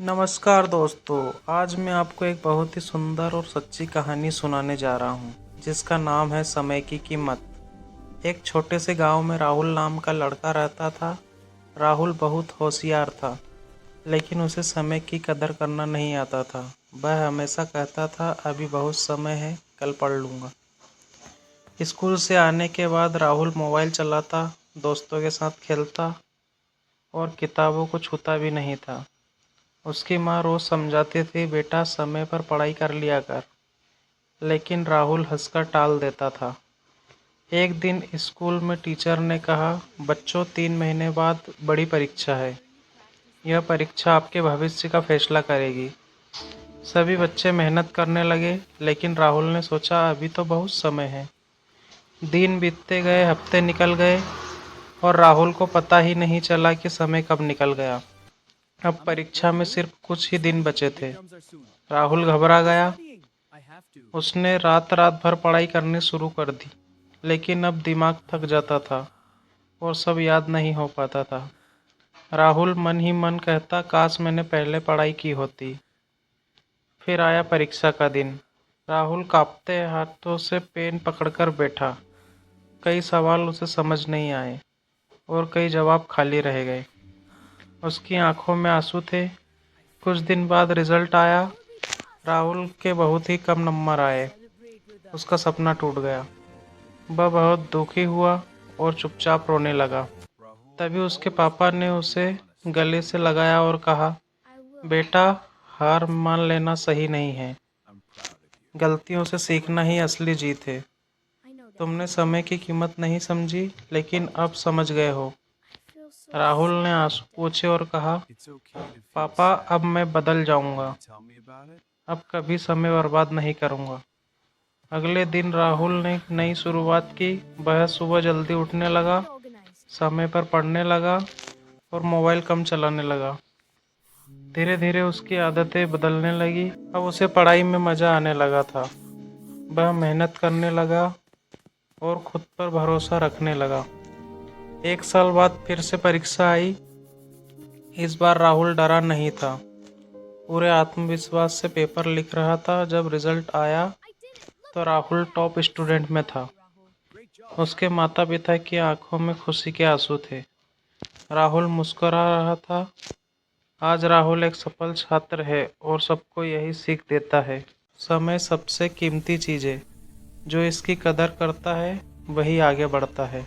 नमस्कार दोस्तों। आज मैं आपको एक बहुत ही सुंदर और सच्ची कहानी सुनाने जा रहा हूँ जिसका नाम है समय की कीमत। एक छोटे से गांव में राहुल नाम का लड़का रहता था। राहुल बहुत होशियार था, लेकिन उसे समय की कदर करना नहीं आता था। वह हमेशा कहता था अभी बहुत समय है, कल पढ़ लूँगा। स्कूल से आने के बाद राहुल मोबाइल चलाता, दोस्तों के साथ खेलता और किताबों को छूता भी नहीं था। उसकी माँ रोज समझाती थी, बेटा समय पर पढ़ाई कर लिया कर, लेकिन राहुल हंसकर टाल देता था। एक दिन स्कूल में टीचर ने कहा, बच्चों 3 महीने बाद बड़ी परीक्षा है। यह परीक्षा आपके भविष्य का फैसला करेगी। सभी बच्चे मेहनत करने लगे, लेकिन राहुल ने सोचा अभी तो बहुत समय है। दिन बीतते गए, हफ्ते निकल गए और राहुल को पता ही नहीं चला कि समय कब निकल गया। अब परीक्षा में सिर्फ कुछ ही दिन बचे थे। राहुल घबरा गया। उसने रात रात भर पढ़ाई करनी शुरू कर दी, लेकिन अब दिमाग थक जाता था और सब याद नहीं हो पाता था। राहुल मन ही मन कहता, काश मैंने पहले पढ़ाई की होती। फिर आया परीक्षा का दिन। राहुल कांपते हाथों से पेन पकड़कर बैठा। कई सवाल उसे समझ नहीं आए और कई जवाब खाली रह गए। उसकी आंखों में आंसू थे। कुछ दिन बाद रिजल्ट आया। राहुल के बहुत ही कम नंबर आए। उसका सपना टूट गया। वह बहुत दुखी हुआ और चुपचाप रोने लगा। तभी उसके पापा ने उसे गले से लगाया और कहा, बेटा, हार मान लेना सही नहीं है। गलतियों से सीखना ही असली जीत है। तुमने समय की कीमत नहीं समझी, लेकिन अब समझ गए हो। राहुल ने आंसू पोंछे और कहा, पापा, अब मैं बदल जाऊंगा। अब कभी समय बर्बाद नहीं करूंगा। अगले दिन राहुल ने नई शुरुआत की। वह सुबह जल्दी उठने लगा, समय पर पढ़ने लगा और मोबाइल कम चलाने लगा। धीरे धीरे उसकी आदतें बदलने लगी। अब उसे पढ़ाई में मज़ा आने लगा था। वह मेहनत करने लगा और खुद पर भरोसा रखने लगा। 1 साल बाद फिर से परीक्षा आई। इस बार राहुल डरा नहीं था। पूरे आत्मविश्वास से पेपर लिख रहा था। जब रिजल्ट आया तो राहुल टॉप स्टूडेंट में था। उसके माता पिता की आंखों में खुशी के आंसू थे। राहुल मुस्कुरा रहा था। आज राहुल एक सफल छात्र है और सबको यही सीख देता है। समय सबसे कीमती चीज़ है। जो इसकी कदर करता है वही आगे बढ़ता है।